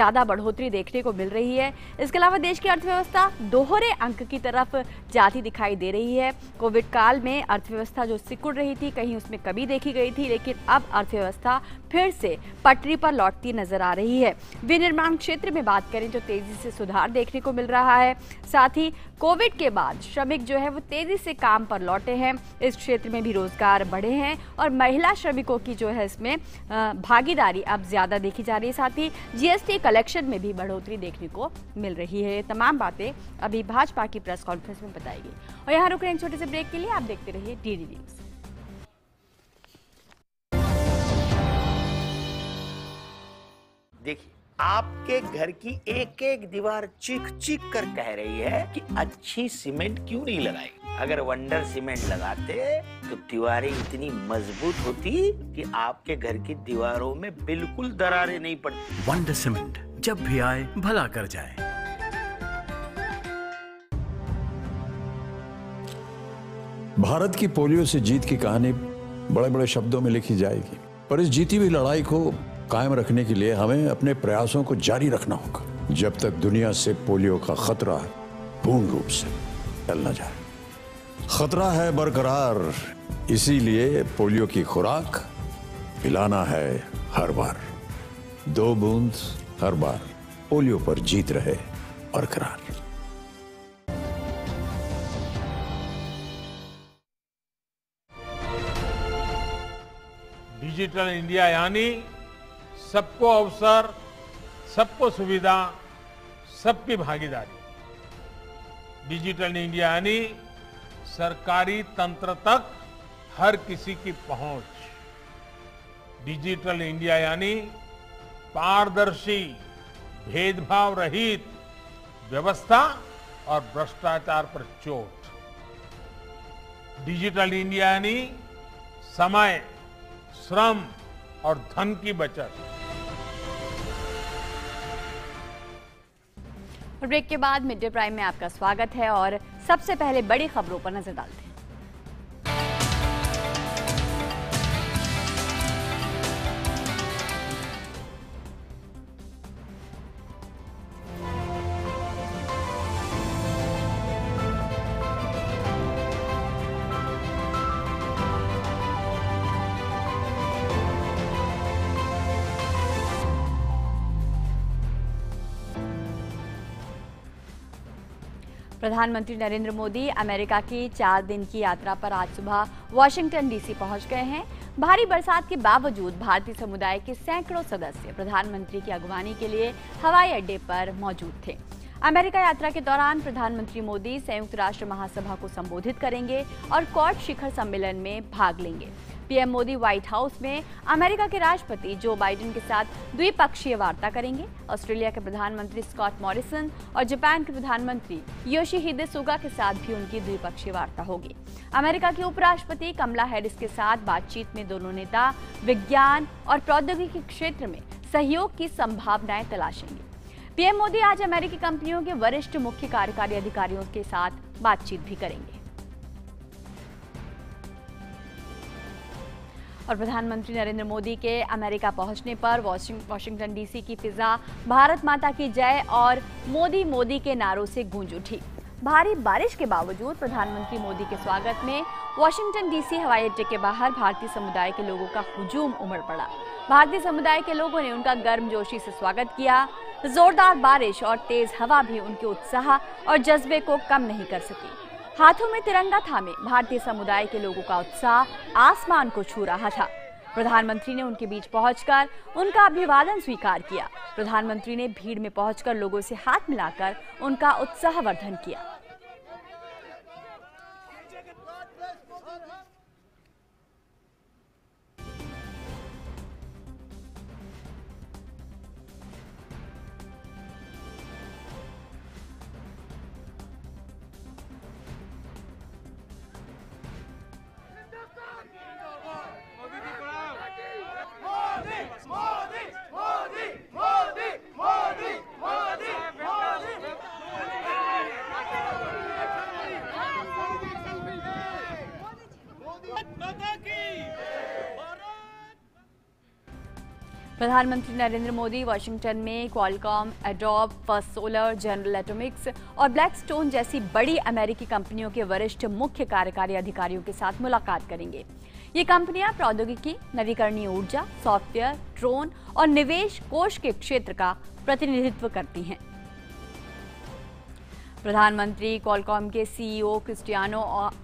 ज्यादा बढ़ोतरी देखने को मिल रही है। इसके अलावा देश की अर्थव्यवस्था दोहरे अंक की तरफ जाती दिखाई दे रही है। कोविड काल में अर्थव्यवस्था जो सिकुड़ रही थी, कहीं उसमें कमी देखी गई थी, लेकिन अब अर्थव्यवस्था फिर से पटरी पर लौटती नजर आ रही है। विनिर्माण क्षेत्र में बात करें तो तेजी से सुधार देखने को मिल रहा है। साथ ही कोविड के बाद श्रमिक जो है वो तेजी से काम पर लौटे हैं। इस क्षेत्र में भी रोजगार बढ़े हैं और महिला श्रमिकों की जो है इसमें भागीदारी अब ज्यादा देखी जा रही है। साथ ही जीएसटी कलेक्शन में भी बढ़ोतरी देखने को मिल रही है। तमाम बातें अभी भाजपा की प्रेस कॉन्फ्रेंस में बताएगी। और यहाँ रुक रहे हैं छोटे से ब्रेक के लिए। आप देखते रहिए डीडी न्यूज। देखिए, आपके घर की एक एक दीवार चीख चीख कर कह रही है कि अच्छी सीमेंट क्यों नहीं लगाई। अगर वंडर सीमेंट लगाते तो दीवारें इतनी मजबूत होती कि आपके घर की दीवारों में बिल्कुल दरारें नहीं पड़ती। वंडर सीमेंट, जब भी आए भला कर जाए। भारत की पोलियो से जीत की कहानी बड़े बड़े शब्दों में लिखी जाएगी, पर इस जीती हुई लड़ाई को कायम रखने के लिए हमें अपने प्रयासों को जारी रखना होगा, जब तक दुनिया से पोलियो का खतरा पूर्ण रूप से टल न जाए। खतरा है बरकरार, इसीलिए पोलियो की खुराक पिलाना है हर बार। 2 बूंद हर बार, पोलियो पर जीत रहे बरकरार। डिजिटल इंडिया यानी सबको अवसर, सबको सुविधा, सबकी भागीदारी। डिजिटल इंडिया यानी सरकारी तंत्र तक हर किसी की पहुंच। डिजिटल इंडिया यानी पारदर्शी, भेदभाव रहित व्यवस्था और भ्रष्टाचार पर चोट। डिजिटल इंडिया यानी समय, श्रम और धन की बचत। ब्रेक के बाद मिड डे प्राइम में आपका स्वागत है और सबसे पहले बड़ी खबरों पर नजर डालते हैं। प्रधानमंत्री नरेंद्र मोदी अमेरिका की 4 दिन की यात्रा पर आज सुबह वॉशिंगटन डीसी पहुंच गए हैं। भारी बरसात के बावजूद भारतीय समुदाय के सैकड़ों सदस्य प्रधानमंत्री की अगवानी के लिए हवाई अड्डे पर मौजूद थे। अमेरिका यात्रा के दौरान प्रधानमंत्री मोदी संयुक्त राष्ट्र महासभा को संबोधित करेंगे और क्वाड शिखर सम्मेलन में भाग लेंगे। पीएम मोदी व्हाइट हाउस में अमेरिका के राष्ट्रपति जो बाइडेन के साथ द्विपक्षीय वार्ता करेंगे। ऑस्ट्रेलिया के प्रधानमंत्री स्कॉट मॉरिसन और जापान के प्रधानमंत्री योशिहिदे सुगा के साथ भी उनकी द्विपक्षीय वार्ता होगी। अमेरिका की उपराष्ट्रपति कमला हैरिस के साथ बातचीत में दोनों नेता विज्ञान और प्रौद्योगिकी क्षेत्र में सहयोग की संभावनाएं तलाशेंगे। पीएम मोदी आज अमेरिकी कंपनियों के वरिष्ठ मुख्य कार्यकारी अधिकारियों के साथ बातचीत भी करेंगे। और प्रधानमंत्री नरेंद्र मोदी के अमेरिका पहुंचने पर वॉशिंगटन डीसी की फिजा भारत माता की जय और मोदी मोदी के नारों से गूंज उठी। भारी बारिश के बावजूद प्रधानमंत्री मोदी के स्वागत में वॉशिंगटन डीसी हवाई अड्डे के बाहर भारतीय समुदाय के लोगों का हुजूम उमड़ पड़ा। भारतीय समुदाय के लोगों ने उनका गर्मजोशी से स्वागत किया। जोरदार बारिश और तेज हवा भी उनके उत्साह और जज्बे को कम नहीं कर सकी। हाथों में तिरंगा थामे भारतीय समुदाय के लोगों का उत्साह आसमान को छू रहा था। प्रधानमंत्री ने उनके बीच पहुंचकर उनका अभिवादन स्वीकार किया। प्रधानमंत्री ने भीड़ में पहुंचकर लोगों से हाथ मिलाकर उनका उत्साहवर्धन किया। प्रधानमंत्री नरेंद्र मोदी वाशिंगटन में Qualcomm, adobe, first solar, general Atomics और ब्लैकस्टोन जैसी बड़ी अमेरिकी कंपनियों के वरिष्ठ मुख्य कार्यकारी अधिकारियों के साथ मुलाकात करेंगे। ये कंपनियां प्रौद्योगिकी, नवीकरणीय ऊर्जा, सॉफ्टवेयर, ड्रोन और निवेश कोष के क्षेत्र का प्रतिनिधित्व करती हैं। प्रधानमंत्री क्वालकॉम के सीईओ क्रिस्टियानो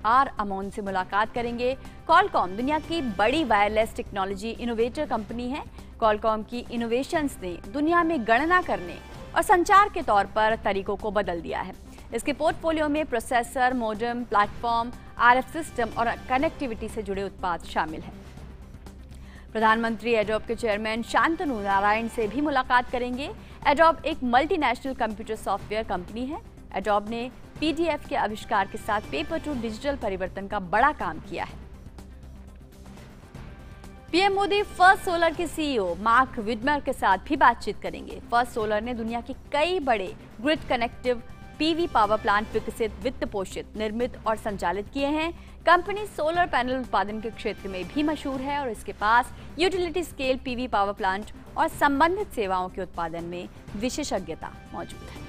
आर अमोन से मुलाकात करेंगे। क्वालकॉम दुनिया की बड़ी वायरलेस टेक्नोलॉजी इनोवेटर कंपनी है। क्वालकॉम की इनोवेशंस ने दुनिया में गणना करने और संचार के तौर पर तरीकों को बदल दिया है। इसके पोर्टफोलियो में processor, modem, platform, RF system और कनेक्टिविटी से जुड़े उत्पाद शामिल हैं। प्रधानमंत्री एडोब के चेयरमैन शांतनु नारायण से भी मुलाकात करेंगे। एडोब एक मल्टीनेशनल कंप्यूटर सॉफ्टवेयर कंपनी है। एडोब ने पीडीएफ के आविष्कार के साथ पेपर टू डिजिटल परिवर्तन का बड़ा काम किया है। पीएम मोदी फर्स्ट सोलर के सीईओ मार्क विडमर के साथ भी बातचीत करेंगे। फर्स्ट सोलर ने दुनिया के कई बड़े grid connective PV power plant विकसित, वित्त पोषित, निर्मित और संचालित किए हैं। कंपनी सोलर पैनल उत्पादन के क्षेत्र में भी मशहूर है और इसके पास utility scale PV power plant और संबंधित सेवाओं के उत्पादन में विशेषज्ञता मौजूद है।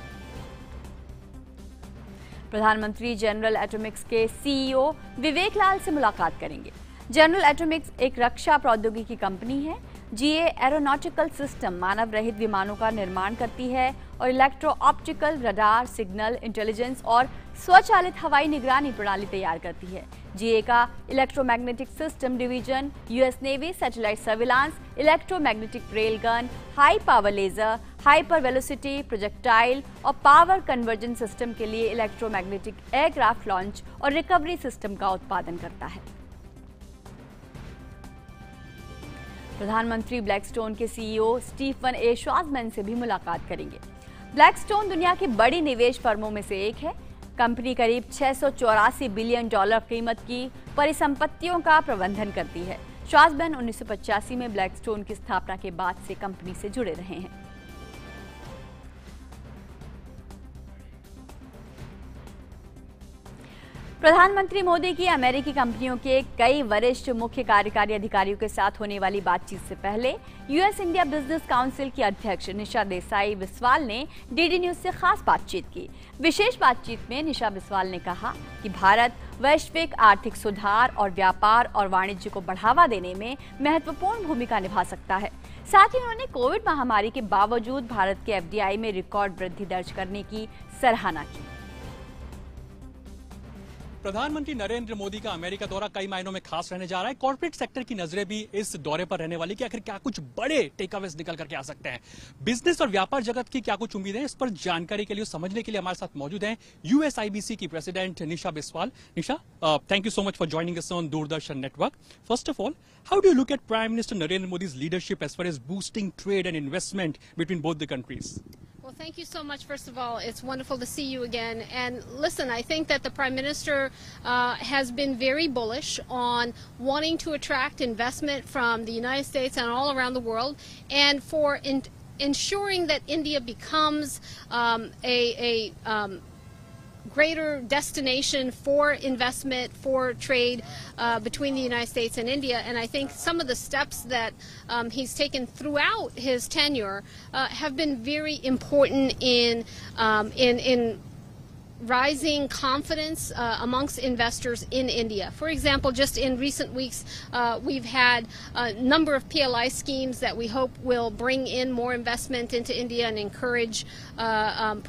प्रधानमंत्री जनरल एटॉमिक्स के सीईओ विवेक लाल से मुलाकात करेंगे। जनरल एटॉमिक्स एक रक्षा प्रौद्योगिकी कंपनी है। जीए एरोनॉटिकल सिस्टम मानव रहित विमानों का निर्माण करती है और electro optical, radar, signal intelligence और स्वचालित हवाई निगरानी प्रणाली तैयार करती है। जीए का electromagnetic system division US navy satellite surveillance, electromagnetic rail gun, high power laser, hyper velocity projectile और पावर कन्वर्जन सिस्टम के लिए इलेक्ट्रोमैग्नेटिक एयरक्राफ्ट लॉन्च और रिकवरी सिस्टम का उत्पादन करता है। प्रधानमंत्री ब्लैकस्टोन के सीईओ स्टीफन ए श्वार्ज़मैन से भी मुलाकात करेंगे। ब्लैकस्टोन दुनिया की बड़ी निवेश फर्मों में से एक है। कंपनी करीब $684 बिलियन कीमत की परिसंपत्तियों का प्रबंधन करती है। श्वार्ज़मैन 1985 में ब्लैकस्टोन की स्थापना के बाद से कंपनी से जुड़े रहे हैं। प्रधानमंत्री मोदी की अमेरिकी कंपनियों के कई वरिष्ठ मुख्य कार्यकारी अधिकारियों के साथ होने वाली बातचीत से पहले यूएस इंडिया बिजनेस काउंसिल की अध्यक्ष निशा देसाई बिस्वाल ने डीडी न्यूज से खास बातचीत की। विशेष बातचीत में निशा बिस्वाल ने कहा कि भारत वैश्विक आर्थिक सुधार और व्यापार और वाणिज्य को बढ़ावा देने में महत्वपूर्ण भूमिका निभा सकता है। साथ ही उन्होंने कोविड महामारी के बावजूद भारत के एफडीआई में रिकॉर्ड वृद्धि दर्ज करने की सराहना की। प्रधानमंत्री नरेंद्र मोदी का अमेरिका दौरा कई मायनों में खास रहने जा रहा है। कॉर्पोरेट सेक्टर की नजरें भी इस दौरे पर रहने वाली कि आखिर क्या कुछ बड़े टेकअवेज निकल करके आ सकते हैं। बिजनेस और व्यापार जगत की क्या कुछ उम्मीदें, इस पर जानकारी के लिए, समझने के लिए हमारे साथ मौजूद हैं यूएसआईबीसी की president Nisha Biswal. Nisha, thank you so much for joining us on Doordarshan network. First of all, how do you look at prime minister Narendra Modi's leadership as far as boosting trade and investment between both the countries? Well, thank you so much. First of all, it's wonderful to see you again. And listen, I think that the Prime Minister has been very bullish on wanting to attract investment from the United States and all around the world, and for ensuring that India becomes a greater destination for investment, for trade between the United States and India. And I think some of the steps that he's taken throughout his tenure have been very important in rising confidence amongst investors in India. For example, just in recent weeks, we've had a number of PLI schemes that we hope will bring in more investment into India and encourage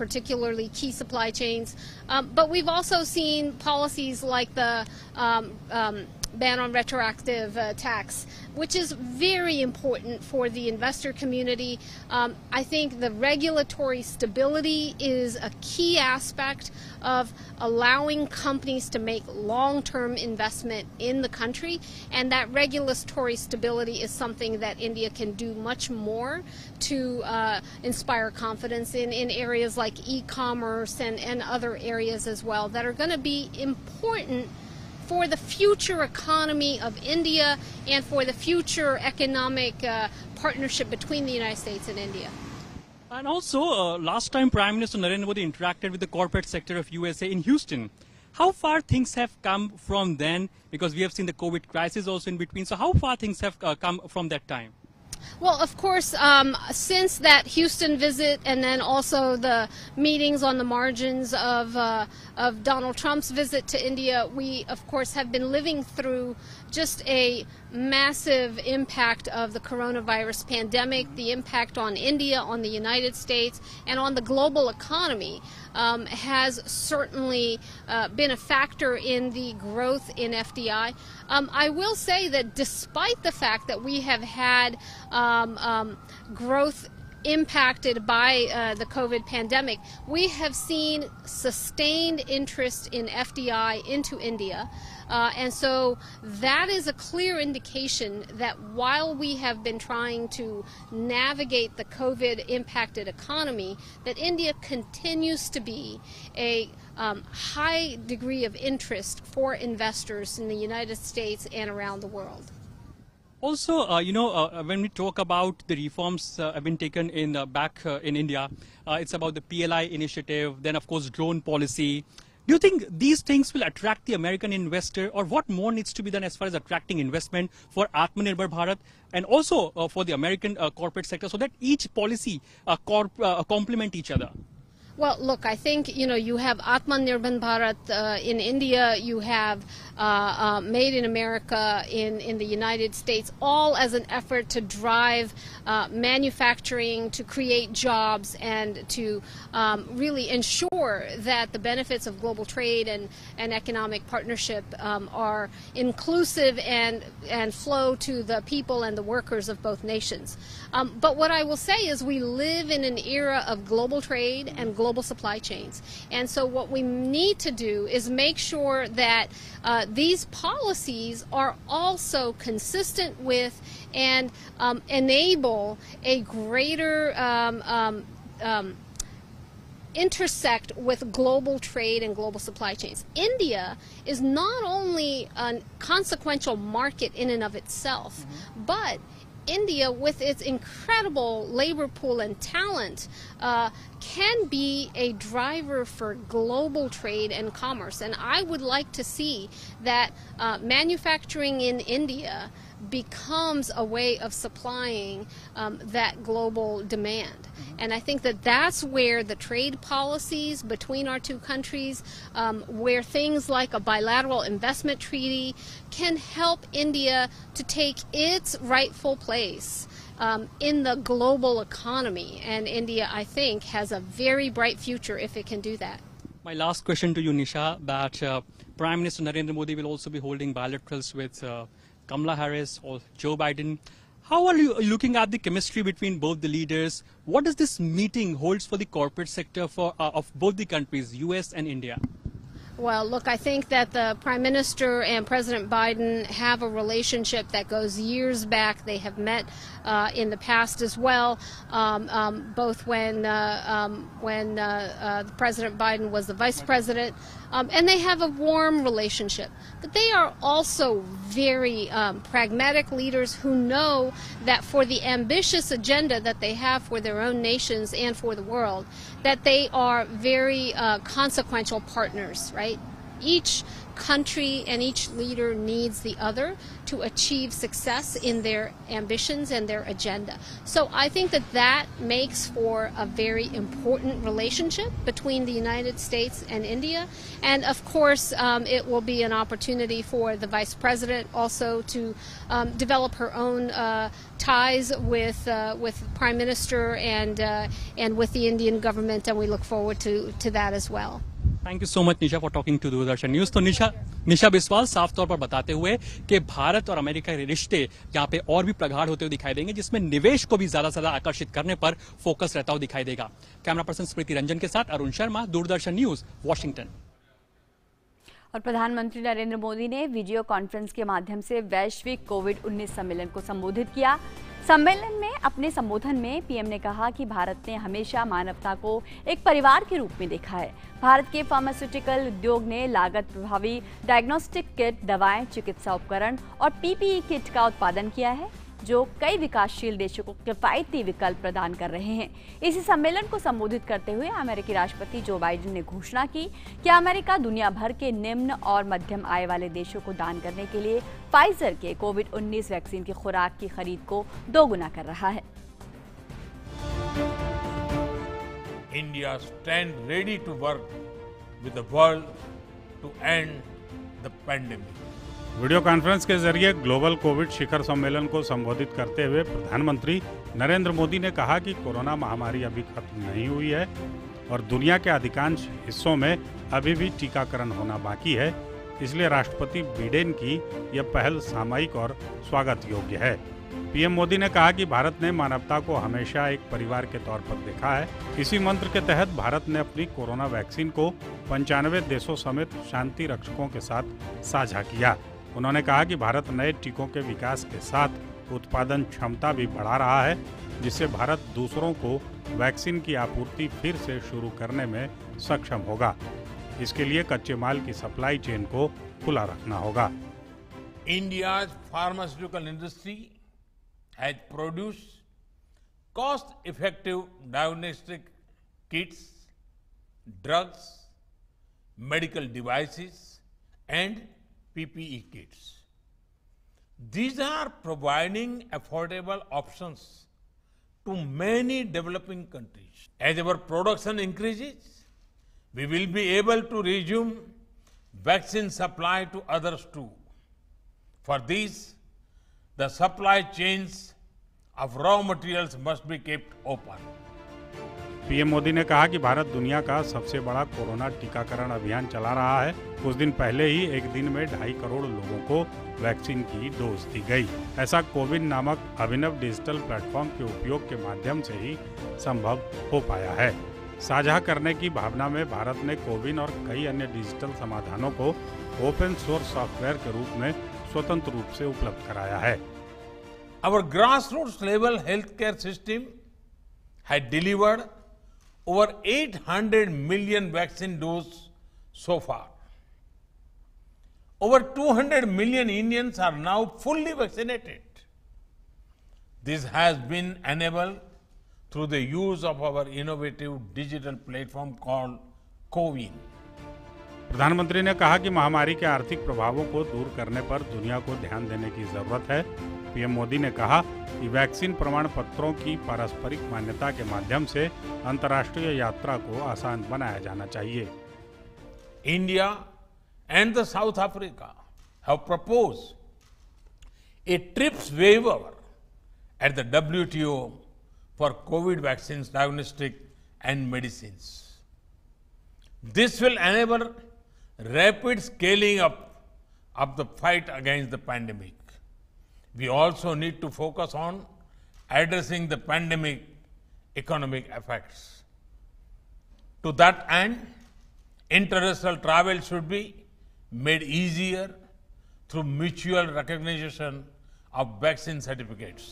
particularly key supply chains. But we've also seen policies like the ban on retroactive tax, which is very important for the investor community. I think the regulatory stability is a key aspect of allowing companies to make long-term investment in the country, and that regulatory stability is something that India can do much more to inspire confidence in areas like e-commerce and other areas as well that are going to be important for the future economy of India and for the future economic partnership between the United States and India. And also, last time Prime Minister Narendra Modi interacted with the corporate sector of USA in Houston. How far things have come from then? Because we have seen the COVID crisis also in between. So how far things have come from that time? Well, of course, since that Houston visit and then also the meetings on the margins of Donald Trump's visit to India, we, of course, have been living through just a massive impact of the coronavirus pandemic, the impact on India, on the United States, and on the global economy has certainly been a factor in the growth in FDI. I will say that despite the fact that we have had growth impacted by the COVID pandemic, we have seen sustained interest in FDI into India. And so that is a clear indication that while we have been trying to navigate the COVID impacted economy, that India continues to be a high degree of interest for investors in the United States and around the world. Also, when we talk about the reforms have been taken in back in India, it's about the PLI initiative, then of course drone policy. Do you think these things will attract the American investor, or what more needs to be done as far as attracting investment for Atmanirbhar Bharat and also for the American corporate sector, so that each policy complement each other? Well, look, I think, you have Atmanirbhar Bharat in India, you have Made in America in the United States, all as an effort to drive manufacturing, to create jobs, and to really ensure that the benefits of global trade and economic partnership are inclusive and flow to the people and the workers of both nations. But what I will say is we live in an era of global trade and global supply chains. And so what we need to do is make sure that these policies are also consistent with and enable a greater intersect with global trade and global supply chains. India is not only a consequential market in and of itself, but India, with its incredible labor pool and talent, can be a driver for global trade and commerce. And I would like to see that manufacturing in India becomes a way of supplying that global demand. And I think that that's where the trade policies between our two countries, where things like a bilateral investment treaty can help India to take its rightful place in the global economy. And India, I think, has a very bright future if it can do that. My last question to you, Nisha, that Prime Minister Narendra Modi will also be holding bilaterals with Kamala Harris or Joe Biden. How are you looking at the chemistry between both the leaders? What does this meeting holds for the corporate sector of both the countries, US and India? Well, look, I think that the Prime Minister and President Biden have a relationship that goes years back. They have met in the past as well, both when President Biden was the Vice President, and they have a warm relationship. But they are also very pragmatic leaders who know that for the ambitious agenda that they have for their own nations and for the world, that they are very consequential partners, right? Each country and each leader needs the other to achieve success in their ambitions and their agenda. So I think that that makes for a very important relationship between the United States and India. And of course, it will be an opportunity for the Vice President also to develop her own ties with Prime Minister and with the Indian government, and we look forward to that as well. Thank you so much Nisha for talking to Doordarshan news. तो निशा बिस्वाल साफ तौर पर बताते हुए कि भारत और America के रिश्ते यहाँ पे और भी प्रगाढ़ होते हुए दिखाई देंगे, जिसमें निवेश को भी ज्यादा से ज्यादा आकर्षित करने पर फोकस रहता हुआ दिखाई देगा। कैमरा पर्सन स्मृति रंजन के साथ अरुण शर्मा, दूरदर्शन न्यूज, वॉशिंगटन। और प्रधानमंत्री नरेंद्र मोदी ने वीडियो कॉन्फ्रेंस के माध्यम से वैश्विक कोविड-19 सम्मेलन को संबोधित किया। सम्मेलन में अपने संबोधन में पीएम ने कहा कि भारत ने हमेशा मानवता को एक परिवार के रूप में देखा है। भारत के फार्मास्यूटिकल उद्योग ने लागत प्रभावी डायग्नोस्टिक किट, दवाएं, चिकित्सा उपकरण और पीपीई किट का उत्पादन किया है। जो कई विकासशील देशों को किफायती विकल्प प्रदान कर रहे हैं। इसी सम्मेलन को संबोधित करते हुए अमेरिकी राष्ट्रपति जो बाइडेन ने घोषणा की कि अमेरिका दुनिया भर के निम्न और मध्यम आय वाले देशों को दान करने के लिए फाइजर के कोविड-19 वैक्सीन की खुराक की खरीद को दोगुना कर रहा है। India stand ready to work with the world to end the pandemic. Video conference के जरिए ग्लोबल कोविड शिखर सम्मेलन को संबोधित करते हुए प्रधानमंत्री नरेंद्र मोदी ने कहा कि कोरोना महामारी अभी खत्म नहीं हुई है और दुनिया के अधिकांश हिस्सों में अभी भी टीकाकरण होना बाकी है। इसलिए राष्ट्रपति बाइडेन की यह पहल सामयिक और स्वागत योग्य है। पीएम मोदी ने कहा कि भारत ने मानवता को हमेशा एक परिवार के तौर पर देखा है। इसी मंत्र के तहत भारत ने अपनी कोरोना वैक्सीन को 95 देशों समेत शांति रक्षकों के साथ साझा किया। उन्होंने कहा कि भारत नए टीकों के विकास के साथ उत्पादन क्षमता भी बढ़ा रहा है, जिससे भारत दूसरों को वैक्सीन की आपूर्ति फिर से शुरू करने में सक्षम होगा। इसके लिए कच्चे माल की सप्लाई चेन को खुला रखना होगा। India's pharmaceutical industry has produced cost-effective diagnostic kits, drugs, medical devices, and PPE kits. These are providing affordable options to many developing countries. As our production increases, we will be able to resume vaccine supply to others too. For this, the supply chains of raw materials must be kept open. PM Modi ने कहा कि भारत दुनिया का सबसे बड़ा corona टीकाकरण अभियान चला रहा है। कुछ दिन पहले ही एक दिन में 2.5 करोड़ लोगों को वैक्सीन की डोज दी गई। ऐसा कोविन नामक अभिनव डिजिटल प्लेटफॉर्म के उपयोग के माध्यम से ही संभव हो पाया है। साझा करने की भावना में भारत ने कोविन और कई अन्य डिजिटल समाधानों को ओपन सोर्स सॉफ्टवेयर के रूप में स्वतंत्र रूप से उपलब्ध कराया है। Our grassroots level healthcare system had delivered over 800 million vaccine doses so far. Over 200 million Indians are now fully vaccinated. This has been enabled through the use of our innovative digital platform called CoWIN. प्रधानमंत्री ने कहा कि महामारी के आर्थिक प्रभावों को दूर करने पर दुनिया को ध्यान देने की जरूरत है। पीएम मोदी ने कहा कि वैक्सीन प्रमाण पत्रों की पारस्परिक मान्यता के माध्यम से अंतर्राष्ट्रीय यात्रा को आसान बनाया जाना चाहिए। India and the South Africa have proposed a TRIPS waiver at the WTO for COVID vaccines, diagnostic and medicines. This will enable rapid scaling up of the fight against the pandemic. We also need to focus on addressing the pandemic economic effects. To that end, international travel should be made easier through mutual recognition of vaccine certificates.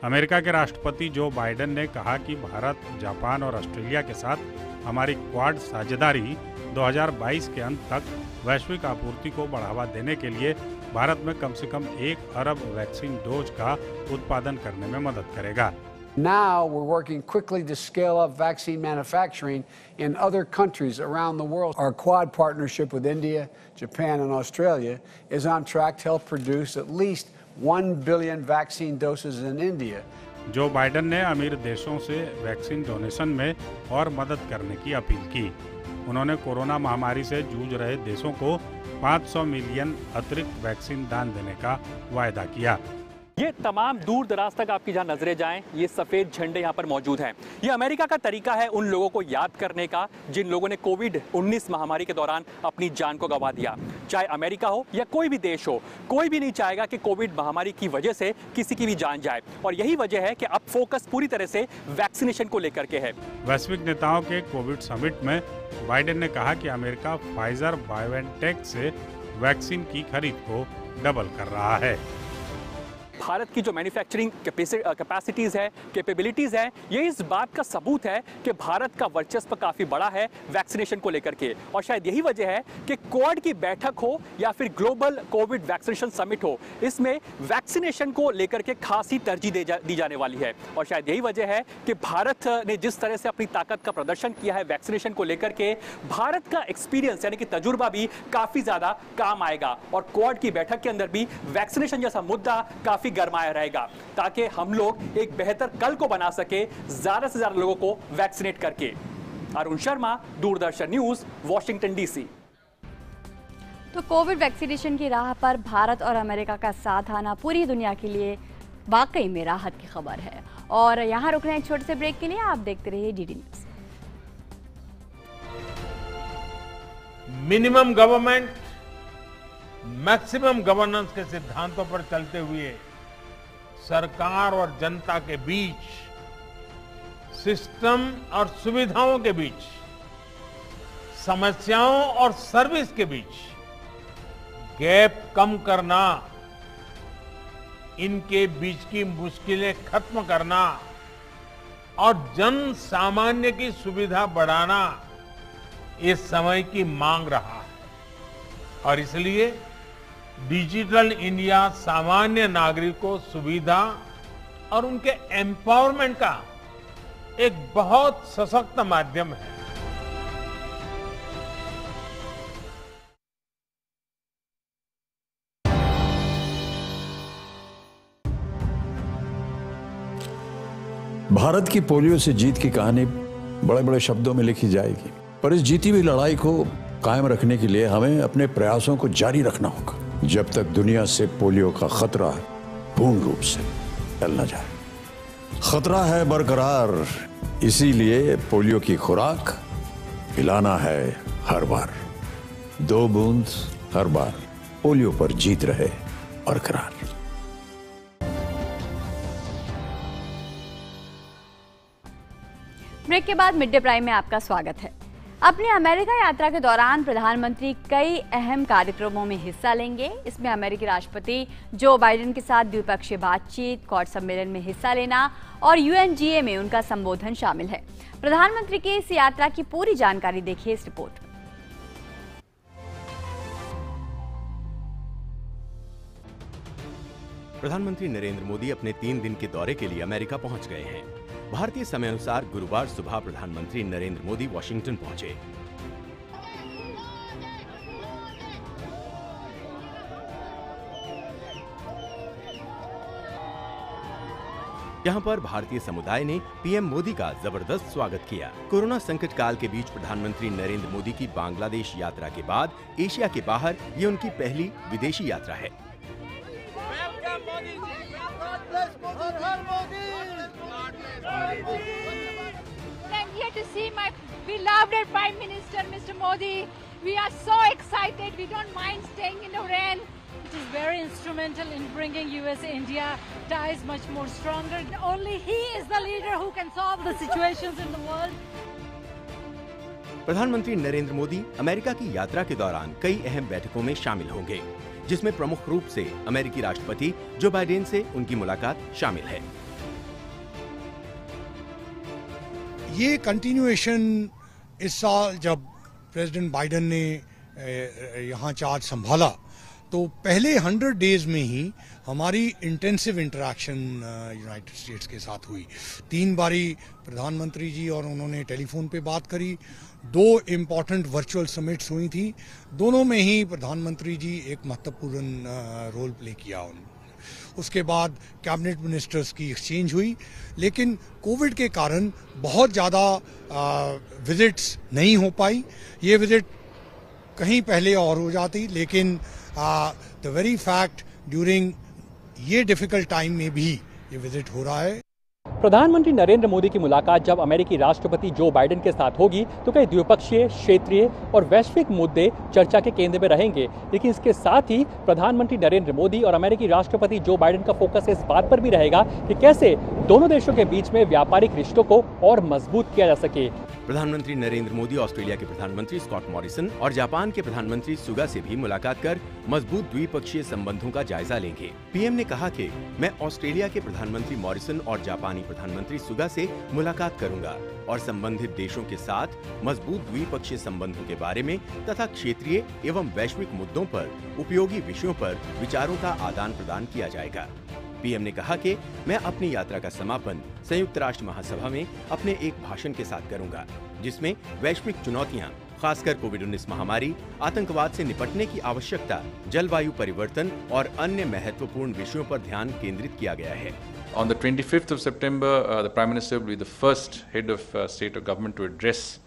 America के राष्ट्रपति Joe Biden ने कहा कि Bharat, Japan और Australia के साथ हमारी quad साझेदारी 2022 के अंत तक वैश्विक आपूर्ति को बढ़ावा देने के लिए भारत में कम से कम 1 अरब वैक्सीन डोज का उत्पादन करने में मदद करेगा। Now we're working quickly to scale up vaccine manufacturing in other countries around the world. Our Quad partnership with India, Japan, and Australia is on track to help produce at least 1 billion vaccine doses in India. Joe Biden ने अमीर देशों से vaccine donation में और मदद करने की appeal की। उन्होंने कोरोना महामारी से जूझ रहे देशों को 500 मिलियन अतिरिक्त वैक्सीन दान देने का वायदा किया। ये तमाम दूर दराज तक आपकी जहां नजरें जाएं, ये सफेद झंडे यहां पर मौजूद हैं। ये अमेरिका का तरीका है उन लोगों को याद करने का जिन लोगों ने कोविड-19 महामारी के दौरान अपनी जान को गंवा दिया। चाहे अमेरिका हो या कोई भी देश हो, कोई भी नहीं चाहेगा कि कोविड महामारी की वजह से किसी की भी जान जाए। और यही वजह है कि अब फोकस पूरी तरह से वैक्सीनेशन को लेकर के है। वैश्विक नेताओं के कोविड समिट में बाइडेन ने कहा कि अमेरिका फाइजर बायोएनटेक से वैक्सीन की खरीद को डबल कर रहा है। भारत की जो मैन्युफैक्चरिंग कैपेसिटीज़ है, कैपेबिलिटीज़ हैं, ये इस बात का सबूत है कि भारत का वर्चस्व काफ़ी बड़ा है वैक्सीनेशन को लेकर के। और शायद यही वजह है कि क्वाड की बैठक हो या फिर ग्लोबल कोविड वैक्सीनेशन समिट हो, इसमें वैक्सीनेशन को लेकर के खासी तरजीह दी जाने वाली है। और शायद यही वजह है कि भारत ने जिस तरह से अपनी ताकत का प्रदर्शन किया है वैक्सीनेशन को लेकर के, भारत का एक्सपीरियंस यानी कि तजुर्बा भी काफ़ी ज़्यादा काम आएगा। और क्वाड की बैठक के अंदर भी वैक्सीनेशन जैसा मुद्दा काफ़ी गरमाया रहेगा, ताकि हम लोग एक बेहतर कल को बना सके, ज़्यादा से ज़्यादा लोगों को वैक्सीनेट करके। Arun Sharma, Doordarshan news, Washington DC. तो कोविड वैक्सीनेशन की राह पर भारत और अमेरिका का साथ आना पूरी दुनिया के लिए वाकई में राहत की खबर है। और यहाँ रुक रहे हैं एक छोटे से ब्रेक के लिए, आप देखते रहिए DD news. Minimum government maximum governance के सिद्धांतों पर चलते हुए सरकार और जनता के बीच, सिस्टम और सुविधाओं के बीच, समस्याओं और सर्विस के बीच गैप कम करना, इनके बीच की मुश्किलें खत्म करना और जन सामान्य की सुविधा बढ़ाना इस समय की मांग रहा है। और इसलिए डिजिटल इंडिया सामान्य नागरिक को सुविधा और उनके एम्पावरमेंट का एक बहुत सशक्त माध्यम है। भारत की पोलियो से जीत की कहानी बड़े बड़े शब्दों में लिखी जाएगी, पर इस जीती हुई लड़ाई को कायम रखने के लिए हमें अपने प्रयासों को जारी रखना होगा, जब तक दुनिया से पोलियो का खतरा पूर्ण रूप से टल न जाए। खतरा है बरकरार, इसीलिए पोलियो की खुराक पिलाना है हर बार। 2 बूंद हर बार, पोलियो पर जीत रहे बरकरार। ब्रेक के बाद मिड डे प्राइम में आपका स्वागत है। अपनी अमेरिका यात्रा के दौरान प्रधानमंत्री कई अहम कार्यक्रमों में हिस्सा लेंगे। इसमें अमेरिकी राष्ट्रपति जो बाइडेन के साथ द्विपक्षीय बातचीत, क्वाड सम्मेलन में हिस्सा लेना और UNGA में उनका संबोधन शामिल है। प्रधानमंत्री की इस यात्रा की पूरी जानकारी देखिए इस रिपोर्ट में। प्रधानमंत्री नरेंद्र मोदी अपने 3 दिन के दौरे के लिए अमेरिका पहुंच गए हैं। भारतीय समय अनुसार गुरुवार सुबह प्रधानमंत्री नरेंद्र मोदी वॉशिंगटन पहुंचे। यहां पर भारतीय समुदाय ने पीएम मोदी का जबरदस्त स्वागत किया। कोरोना संकट काल के बीच प्रधानमंत्री नरेंद्र मोदी की बांग्लादेश यात्रा के बाद एशिया के बाहर ये उनकी पहली विदेशी यात्रा है। I'm here to see my beloved Prime Minister, Mr. Modi. We are so excited. We don't mind staying in the rain. It is very instrumental in bringing US-India ties much more stronger. Only he is the leader who can solve the situations in the world. प्रधानमंत्री Narendra Modi America की यात्रा के दौरान कई अहम बैठकों में शामिल होंगे, जिसमें प्रमुख रूप से अमेरिकी राष्ट्रपति जो बाइडेन से उनकी मुलाकात शामिल है। ये कंटिन्यूएशन इस साल जब प्रेसिडेंट बाइडेन ने यहाँ चार्ज संभाला तो पहले 100 डेज में ही हमारी इंटेंसिव इंटरेक्शन यूनाइटेड स्टेट्स के साथ हुई। 3 बारी प्रधानमंत्री जी और उन्होंने टेलीफोन पे बात करी। 2 इम्पॉर्टेंट वर्चुअल समिट्स हुई थी, दोनों में ही प्रधानमंत्री जी एक महत्वपूर्ण रोल प्ले किया उन्होंने। उसके बाद कैबिनेट मिनिस्टर्स की एक्सचेंज हुई, लेकिन कोविड के कारण बहुत ज़्यादा विजिट्स नहीं हो पाई। ये विजिट कहीं पहले और हो जाती, लेकिन द वेरी फैक्ट ड्यूरिंग ये डिफिकल्ट टाइम में भी ये विजिट हो रहा है। प्रधानमंत्री नरेंद्र मोदी की मुलाकात जब अमेरिकी राष्ट्रपति जो बाइडेन के साथ होगी तो कई द्विपक्षीय, क्षेत्रीय और वैश्विक मुद्दे चर्चा के केंद्र में रहेंगे। लेकिन इसके साथ ही प्रधानमंत्री नरेंद्र मोदी और अमेरिकी राष्ट्रपति जो बाइडेन का फोकस इस बात पर भी रहेगा कि कैसे दोनों देशों के बीच में व्यापारिक रिश्तों को और मजबूत किया जा सके। प्रधानमंत्री नरेंद्र मोदी ऑस्ट्रेलिया के प्रधानमंत्री स्कॉट मॉरिसन और जापान के प्रधानमंत्री सुगा से भी मुलाकात कर मजबूत द्विपक्षीय संबंधों का जायजा लेंगे। पीएम ने कहा कि मैं ऑस्ट्रेलिया के प्रधानमंत्री मॉरिसन और जापानी प्रधानमंत्री सुगा से मुलाकात करूंगा और संबंधित देशों के साथ मजबूत द्विपक्षीय संबंधों के बारे में तथा क्षेत्रीय एवं वैश्विक मुद्दों पर उपयोगी विषयों पर विचारों का आदान प्रदान किया जाएगा। पीएम ने कहा कि मैं अपनी यात्रा का समापन संयुक्त राष्ट्र महासभा में अपने एक भाषण के साथ करूंगा, जिसमें वैश्विक चुनौतियां, खासकर कोविड-19 महामारी, आतंकवाद से निपटने की आवश्यकता, जलवायु परिवर्तन और अन्य महत्वपूर्ण विषयों पर ध्यान केंद्रित किया गया है। On the 25th of September, the Prime Minister will be the first head of state or government to address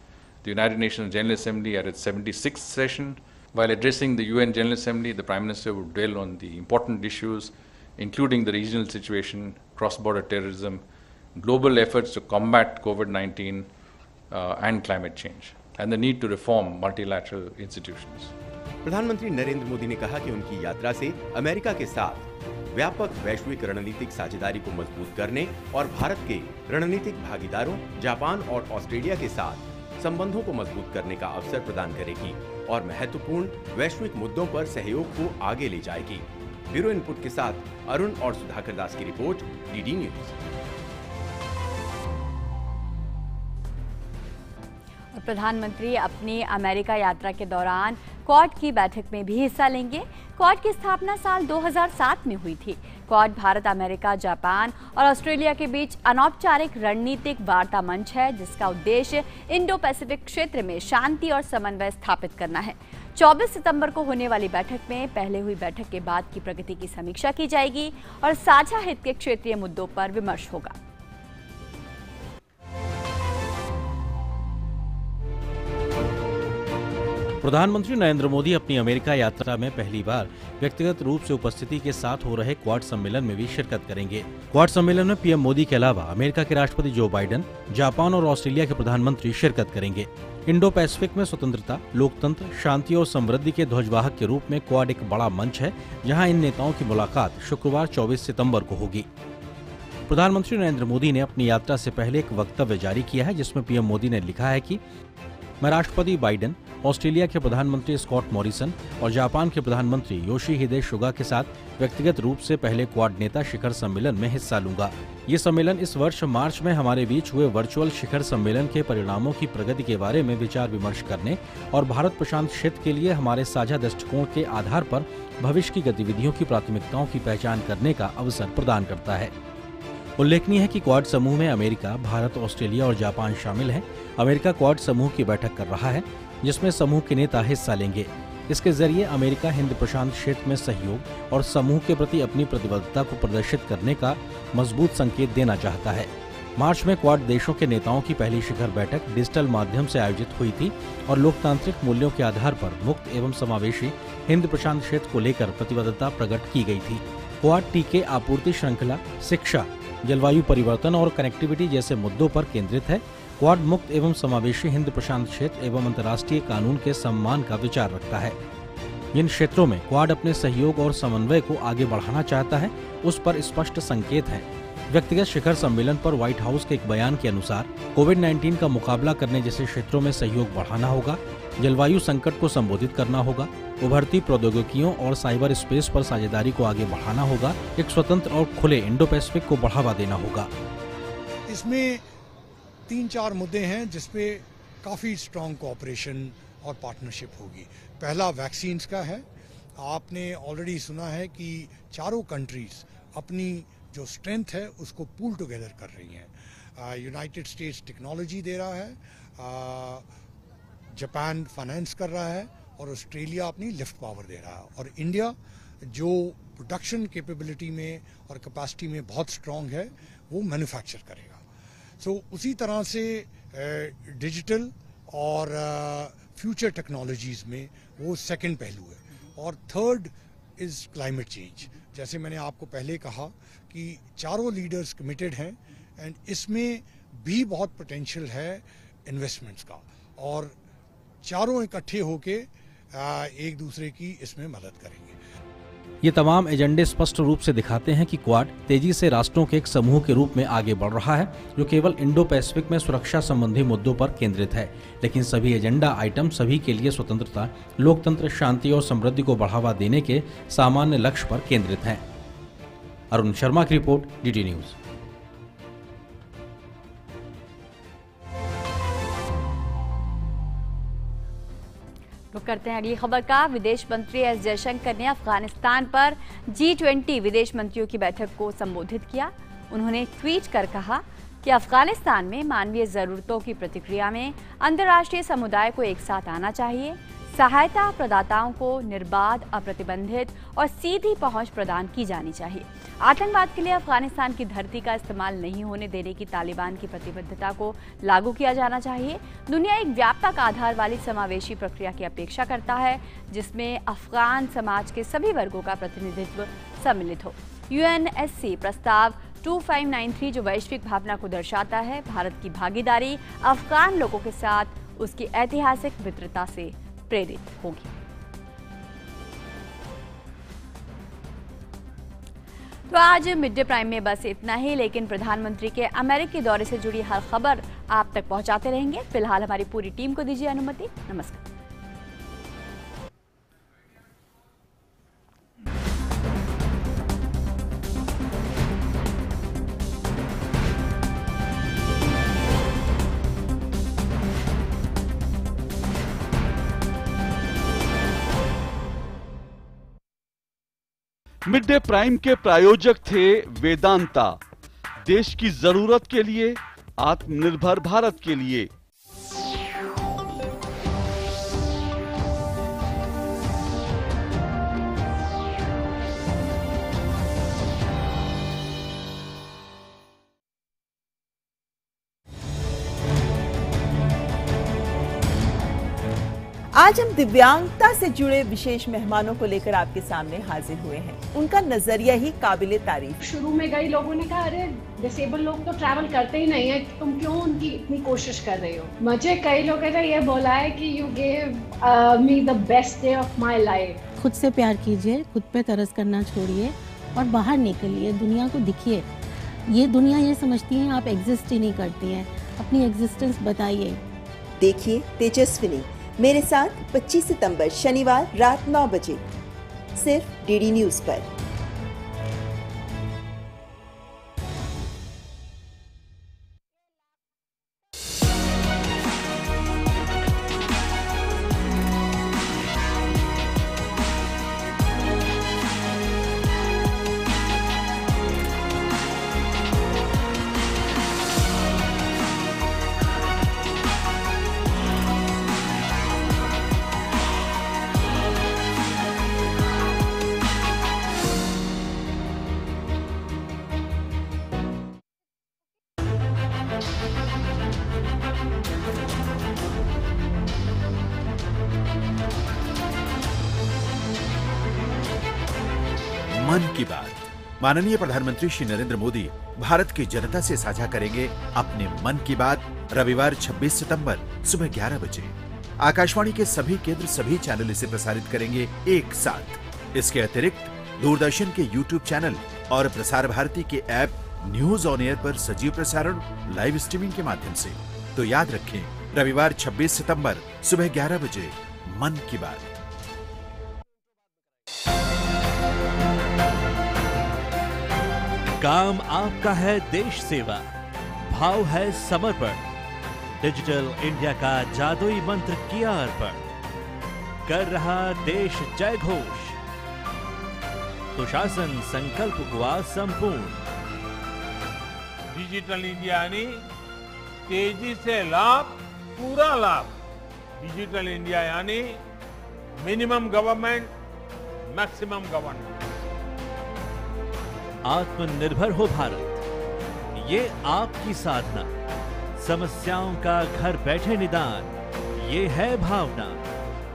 the United Nations General Assembly at its 76th session. While addressing the UN General Assembly, the Prime Minister will dwell on the important issues including the regional situation, cross-border terrorism, global efforts to combat COVID-19 and climate change, and the need to reform multilateral institutions. प्रधानमंत्री नरेंद्र मोदी ने कहा कि उनकी यात्रा से America के साथ व्यापक वैश्विक रणनीतिक साझेदारी को मजबूत करने और भारत के रणनीतिक भागीदारों जापान और ऑस्ट्रेलिया के साथ संबंधों को मजबूत करने का अवसर प्रदान करेगी और महत्वपूर्ण वैश्विक मुद्दों पर सहयोग को आगे ले जाएगी। ब्यूरो इनपुट के साथ अरुण और सुधाकर दास की रिपोर्ट, डीडी न्यूज। प्रधानमंत्री अपनी अमेरिका यात्रा के दौरान क्वाड की बैठक में भी हिस्सा लेंगे। क्वाड की स्थापना साल 2007 में हुई थी। क्वाड भारत, अमेरिका, जापान और ऑस्ट्रेलिया के बीच अनौपचारिक रणनीतिक वार्ता मंच है, जिसका उद्देश्य इंडो पैसिफिक क्षेत्र में शांति और समन्वय स्थापित करना है। 24 सितंबर को होने वाली बैठक में पहले हुई बैठक के बाद की प्रगति की समीक्षा की जाएगी और साझा हित के क्षेत्रीय मुद्दों पर विमर्श होगा। प्रधानमंत्री नरेंद्र मोदी अपनी अमेरिका यात्रा में पहली बार व्यक्तिगत रूप से उपस्थिति के साथ हो रहे क्वाड सम्मेलन में भी शिरकत करेंगे। क्वाड सम्मेलन में पीएम मोदी के अलावा अमेरिका के राष्ट्रपति जो बाइडेन, जापान और ऑस्ट्रेलिया के प्रधानमंत्री शिरकत करेंगे। इंडो पैसिफिक में स्वतंत्रता, लोकतंत्र, शांति और समृद्धि के ध्वजवाहक के रूप में क्वाड एक बड़ा मंच है, जहां इन नेताओं की मुलाकात शुक्रवार 24 सितंबर को होगी। प्रधानमंत्री नरेंद्र मोदी ने अपनी यात्रा से पहले एक वक्तव्य जारी किया है, जिसमें पीएम मोदी ने लिखा है कि मैं राष्ट्रपति बाइडेन, ऑस्ट्रेलिया के प्रधानमंत्री स्कॉट मॉरिसन और जापान के प्रधानमंत्री योशिहिदे सुगा के साथ व्यक्तिगत रूप से पहले क्वाड नेता शिखर सम्मेलन में हिस्सा लूंगा। ये सम्मेलन इस वर्ष मार्च में हमारे बीच हुए वर्चुअल शिखर सम्मेलन के परिणामों की प्रगति के बारे में विचार विमर्श करने और भारत प्रशांत क्षेत्र के लिए हमारे साझा दृष्टिकोण के आधार पर भविष्य की गतिविधियों की प्राथमिकताओं की पहचान करने का अवसर प्रदान करता है। उल्लेखनीय है कि क्वाड समूह में अमेरिका, भारत, ऑस्ट्रेलिया और जापान शामिल हैं। अमेरिका क्वाड समूह की बैठक कर रहा है, जिसमें समूह के नेता हिस्सा लेंगे। इसके जरिए अमेरिका हिंद प्रशांत क्षेत्र में सहयोग और समूह के प्रति अपनी प्रतिबद्धता को प्रदर्शित करने का मजबूत संकेत देना चाहता है। मार्च में क्वाड देशों के नेताओं की पहली शिखर बैठक डिजिटल माध्यम से आयोजित हुई थी और लोकतांत्रिक मूल्यों के आधार पर मुक्त एवं समावेशी हिंद प्रशांत क्षेत्र को लेकर प्रतिबद्धता प्रकट की गई थी। क्वाड टीके आपूर्ति श्रृंखला, शिक्षा, जलवायु परिवर्तन और कनेक्टिविटी जैसे मुद्दों पर केंद्रित है। क्वाड मुक्त एवं समावेशी हिंद प्रशांत क्षेत्र एवं अंतर्राष्ट्रीय कानून के सम्मान का विचार रखता है। जिन क्षेत्रों में क्वाड अपने सहयोग और समन्वय को आगे बढ़ाना चाहता है, उस पर स्पष्ट संकेत है। व्यक्तिगत शिखर सम्मेलन पर व्हाइट हाउस के एक बयान के अनुसार कोविड-19 का मुकाबला करने जैसे क्षेत्रों में सहयोग बढ़ाना होगा, जलवायु संकट को संबोधित करना होगा, उभरती प्रौद्योगिकियों और साइबर स्पेस पर साझेदारी को आगे बढ़ाना होगा, एक स्वतंत्र और खुले इंडो पैसिफिक को बढ़ावा देना होगा। इसमें 3-4 मुद्दे हैं जिसपे काफ़ी स्ट्रॉन्ग कोऑपरेशन और पार्टनरशिप होगी। पहला वैक्सीन्स का है। आपने ऑलरेडी सुना है कि चारों कंट्रीज अपनी जो स्ट्रेंथ है उसको पूल टुगेदर कर रही हैं। यूनाइटेड स्टेट्स टेक्नोलॉजी दे रहा है, जापान फाइनेंस कर रहा है और ऑस्ट्रेलिया अपनी लिफ्ट पावर दे रहा है, और इंडिया जो प्रोडक्शन कैपेबिलिटी में और कैपेसिटी में बहुत स्ट्रॉन्ग है वो मैन्युफैक्चर करेगा। सो उसी तरह से डिजिटल और फ्यूचर टेक्नोलॉजीज में वो सेकंड पहलू है। और थर्ड इज़ क्लाइमेट चेंज। जैसे मैंने आपको पहले कहा कि चारों लीडर्स कमिटेड हैं एंड इसमें भी बहुत पोटेंशियल है इन्वेस्टमेंट्स का, और चारों इकट्ठे होके एक दूसरे की इसमें मदद करेंगे। ये तमाम एजेंडे स्पष्ट रूप से दिखाते हैं कि क्वाड तेजी से राष्ट्रों के एक समूह के रूप में आगे बढ़ रहा है, जो केवल इंडो पैसिफिक में सुरक्षा संबंधी मुद्दों पर केंद्रित है, लेकिन सभी एजेंडा आइटम सभी के लिए स्वतंत्रता, लोकतंत्र, शांति और समृद्धि को बढ़ावा देने के सामान्य लक्ष्य पर केंद्रित है। अरुण शर्मा की रिपोर्ट, डीडी न्यूज। तो करते हैं अगली खबर का। विदेश मंत्री एस जयशंकर ने अफगानिस्तान पर G20 विदेश मंत्रियों की बैठक को संबोधित किया। उन्होंने ट्वीट कर कहा कि अफगानिस्तान में मानवीय जरूरतों की प्रतिक्रिया में अंतर्राष्ट्रीय समुदाय को एक साथ आना चाहिए। सहायता प्रदाताओं को निर्बाध, अप्रतिबंधित और सीधी पहुंच प्रदान की जानी चाहिए। आतंकवाद के लिए अफगानिस्तान की धरती का इस्तेमाल नहीं होने देने की तालिबान की प्रतिबद्धता को लागू किया जाना चाहिए। दुनिया एक व्यापक आधार वाली समावेशी प्रक्रिया की अपेक्षा करता है, जिसमें अफगान समाज के सभी वर्गों का प्रतिनिधित्व सम्मिलित हो। UNSC प्रस्ताव 2593 जो वैश्विक भावना को दर्शाता है, भारत की भागीदारी अफगान लोगों के साथ उसकी ऐतिहासिक मित्रता से प्रेरित होगी। तो आज मिड डे प्राइम में बस इतना ही, लेकिन प्रधानमंत्री के अमेरिकी दौरे से जुड़ी हर खबर आप तक पहुंचाते रहेंगे। फिलहाल हमारी पूरी टीम को दीजिए अनुमति। नमस्कार। मिड डे प्राइम के प्रायोजक थे वेदांता, देश की जरूरत के लिए, आत्मनिर्भर भारत के लिए। आज हम दिव्यांगता से जुड़े विशेष मेहमानों को लेकर आपके सामने हाजिर हुए हैं। उनका नजरिया ही काबिले तारीफ। शुरू में कई लोगों ने कहा, अरे डिसेबल लोग तो ट्रैवल करते ही नहीं है, तुम क्यों उनकी इतनी कोशिश कर रही हो। मुझे कई लोगों ने ये बोला है कि you gave me the best day of my life. खुद से प्यार कीजिए, खुद पे तरस करना छोड़िए और बाहर निकलिए, दुनिया को दिखिए। ये दुनिया ये समझती है आप एग्जिस्ट ही नहीं करती हैं, अपनी एग्जिस्टेंस बताइए। देखिए तेजस्विनी मेरे साथ 25 सितंबर शनिवार रात 9 बजे सिर्फ डीडी न्यूज पर। मन की बात। माननीय प्रधानमंत्री श्री नरेंद्र मोदी भारत की जनता से साझा करेंगे अपने मन की बात रविवार 26 सितंबर सुबह 11 बजे। आकाशवाणी के सभी केंद्र, सभी चैनल इसे प्रसारित करेंगे एक साथ। इसके अतिरिक्त दूरदर्शन के YouTube चैनल और प्रसार भारती के ऐप न्यूज ऑन एयर पर सजीव प्रसारण लाइव स्ट्रीमिंग के माध्यम से। तो याद रखें, रविवार 26 सितंबर सुबह 11 बजे मन की बात। काम आपका है देश सेवा, भाव है समर्पण। डिजिटल इंडिया का जादुई मंत्र किया अर्पण, कर रहा देश जय घोष। सुशासन संकल्प हुआ संपूर्ण। डिजिटल इंडिया यानी तेजी से लाभ, पूरा लाभ। डिजिटल इंडिया यानी मिनिमम गवर्नमेंट, मैक्सिमम गवर्नमेंट। आत्मनिर्भर हो भारत, ये आपकी साधना। समस्याओं का घर बैठे निदान, ये है भावना।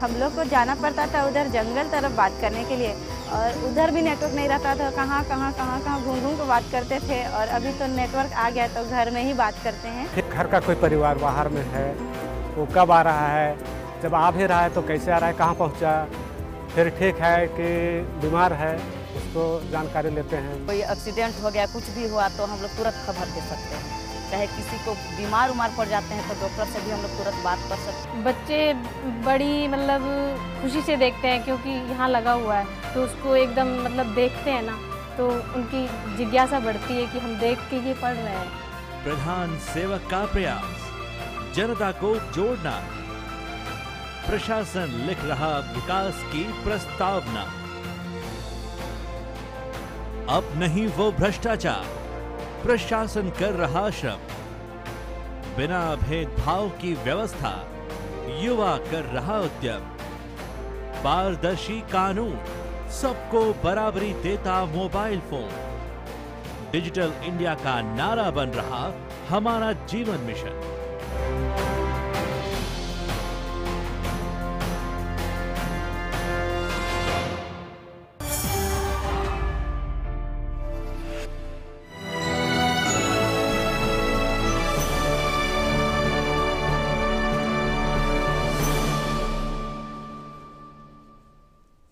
हम लोग को जाना पड़ता था उधर जंगल तरफ बात करने के लिए, और उधर भी नेटवर्क नहीं रहता था। कहाँ घूम के बात करते थे, और अभी तो नेटवर्क आ गया तो घर में ही बात करते हैं। घर का कोई परिवार बाहर में है, वो कब आ रहा है, जब आ भी रहा है तो कैसे आ रहा है, कहाँ पहुँचा, फिर ठीक है कि बीमार है उसको जानकारी लेते हैं। कोई एक्सीडेंट हो गया, कुछ भी हुआ तो हम लोग तुरंत खबर दे सकते हैं। चाहे किसी को बीमार पड़ जाते हैं तो डॉक्टर से भी हम लोग तुरंत बात कर सकते हैं। बच्चे बड़ी मतलब खुशी से देखते हैं क्योंकि यहाँ लगा हुआ है तो उसको एकदम मतलब देखते हैं ना तो उनकी जिज्ञासा बढ़ती है कि हम देख के ये पढ़ रहे हैं। प्रधान सेवक का प्रयास, जनता को जोड़ना। प्रशासन लिख रहा विकास की प्रस्तावना। अब नहीं वो भ्रष्टाचार, प्रशासन कर रहा श्रम। बिना भेदभाव की व्यवस्था, युवा कर रहा उद्यम। पारदर्शी कानून, सबको बराबरी देता मोबाइल फोन। डिजिटल इंडिया का नारा बन रहा हमारा जीवन मिशन।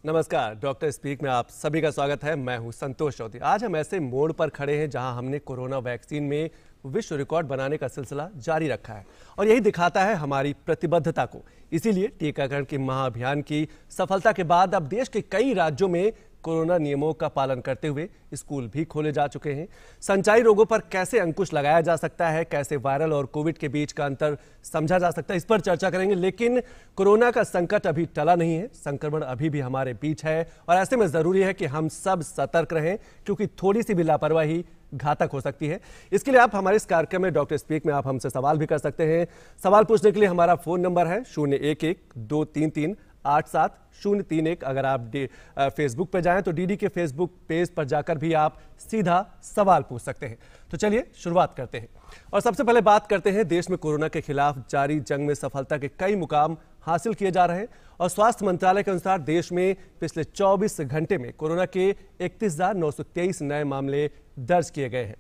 नमस्कार, डॉक्टर स्पीक में आप सभी का स्वागत है। मैं हूं संतोष चौधरी। आज हम ऐसे मोड़ पर खड़े हैं जहां हमने कोरोना वैक्सीन में विश्व रिकॉर्ड बनाने का सिलसिला जारी रखा है और यही दिखाता है हमारी प्रतिबद्धता को। इसीलिए टीकाकरण के महाअभियान की सफलता के बाद अब देश के कई राज्यों में कोरोना नियमों का पालन करते हुए स्कूल भी खोले जा चुके हैं। संचारी रोगों पर कैसे अंकुश लगाया जा सकता है, कैसे वायरल और कोविड के बीच का अंतर समझा जा सकता है, इस पर चर्चा करेंगे। लेकिन कोरोना का संकट अभी टला नहीं है, संक्रमण अभी भी हमारे बीच है और ऐसे में जरूरी है कि हम सब सतर्क रहें क्योंकि थोड़ी सी भी लापरवाही घातक हो सकती है। इसके लिए आप हमारे इस कार्यक्रम में डॉक्टर स्पीक में आप हमसे सवाल भी कर सकते हैं। सवाल पूछने के लिए हमारा फोन नंबर है 011-233-87-031। अगर आप फेसबुक पर जाएं तो डीडी के फेसबुक पेज पर जाकर भी आप सीधा सवाल पूछ सकते हैं। तो चलिए शुरुआत करते हैं और सबसे पहले बात करते हैं देश में कोरोना के खिलाफ जारी जंग में सफलता के कई मुकाम हासिल किए जा रहे हैं और स्वास्थ्य मंत्रालय के अनुसार देश में पिछले 24 घंटे में कोरोना के 31,923 नए मामले दर्ज किए गए हैं।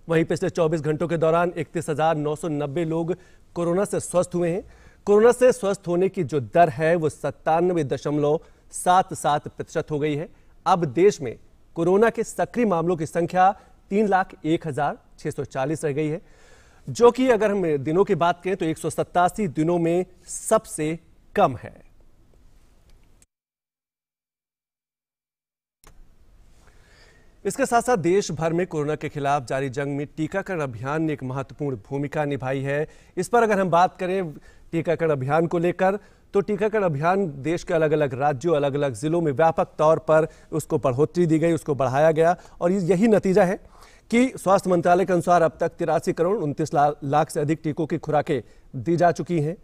वहीं पिछले 24 घंटों के दौरान 31,990 लोग कोरोना से स्वस्थ हुए हैं। कोरोना से स्वस्थ होने की जो दर है वो 97.77% हो गई है। अब देश में कोरोना के सक्रिय मामलों की संख्या 3,01,640 रह गई है, जो कि अगर हम दिनों की बात करें तो 187 दिनों में सबसे कम है। इसके साथ साथ देश भर में कोरोना के खिलाफ जारी जंग में टीकाकरण अभियान ने एक महत्वपूर्ण भूमिका निभाई है। इस पर अगर हम बात करें टीकाकरण अभियान को लेकर तो टीकाकरण अभियान देश के अलग अलग राज्यों, अलग अलग जिलों में व्यापक तौर पर उसको बढ़ोतरी दी गई, उसको बढ़ाया गया और यही नतीजा है कि स्वास्थ्य मंत्रालय के अनुसार अब तक 83 करोड़ 29 लाख से अधिक टीकों की खुराकें दी जा चुकी हैं।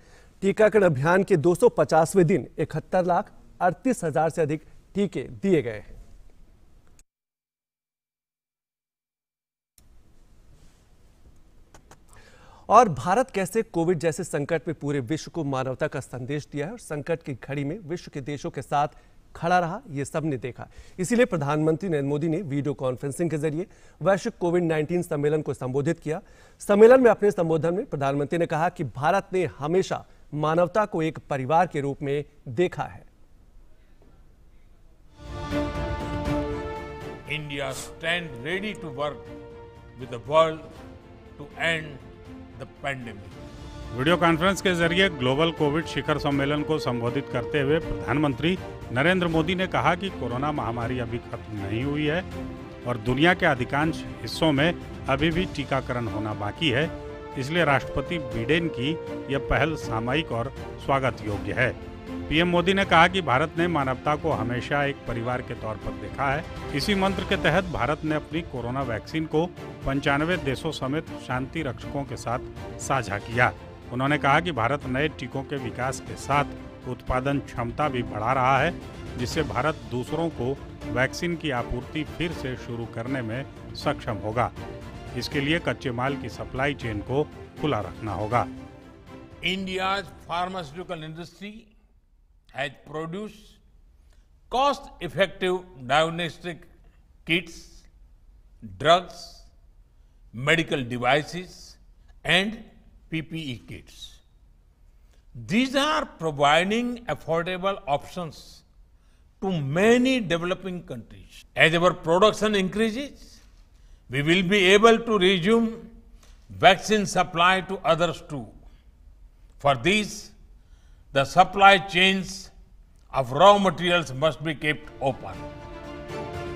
टीकाकरण अभियान के 250वें दिन 71,38,000 से अधिक टीके दिए गए हैं। और भारत कैसे कोविड जैसे संकट में पूरे विश्व को मानवता का संदेश दिया है और संकट की घड़ी में विश्व के देशों के साथ खड़ा रहा, ये सब ने देखा। इसीलिए प्रधानमंत्री नरेंद्र मोदी ने वीडियो कॉन्फ्रेंसिंग के जरिए वैश्विक कोविड-19 सम्मेलन को संबोधित किया। सम्मेलन में अपने संबोधन में प्रधानमंत्री ने कहा कि भारत ने हमेशा मानवता को एक परिवार के रूप में देखा है। India stand ready to work with the world to end the pandemic. Video conference के जरिए ग्लोबल कोविड शिखर सम्मेलन को संबोधित करते हुए प्रधानमंत्री नरेंद्र मोदी ने कहा कि कोरोना महामारी अभी खत्म नहीं हुई है और दुनिया के अधिकांश हिस्सों में अभी भी टीकाकरण होना बाकी है। इसलिए राष्ट्रपति बिडेन की यह पहल सामयिक और स्वागत योग्य है। पीएम मोदी ने कहा कि भारत ने मानवता को हमेशा एक परिवार के तौर पर देखा है। इसी मंत्र के तहत भारत ने अपनी कोरोना वैक्सीन को 95 देशों समेत शांति रक्षकों के साथ साझा किया। उन्होंने कहा कि भारत नए टीकों के विकास के साथ उत्पादन क्षमता भी बढ़ा रहा है, जिससे भारत दूसरों को वैक्सीन की आपूर्ति फिर से शुरू करने में सक्षम होगा। इसके लिए कच्चे माल की सप्लाई चेन को खुला रखना होगा। India's pharmaceutical industry has produced cost-effective diagnostic kits, drugs, medical devices, and PPE kits. These are providing affordable options to many developing countries. As our production increases, we will be able to resume vaccine supply to others too. For this, the supply chains of raw materials must be kept open.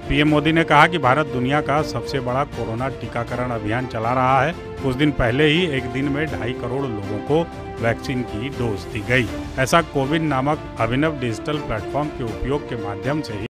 PM Modi ने कहा कि भारत दुनिया का सबसे बड़ा corona टीकाकरण अभियान चला रहा है। कुछ दिन पहले ही एक दिन में 2.5 करोड़ लोगों को वैक्सीन की डोज दी गई। ऐसा कोविन नामक अभिनव डिजिटल प्लेटफॉर्म के उपयोग के माध्यम से ही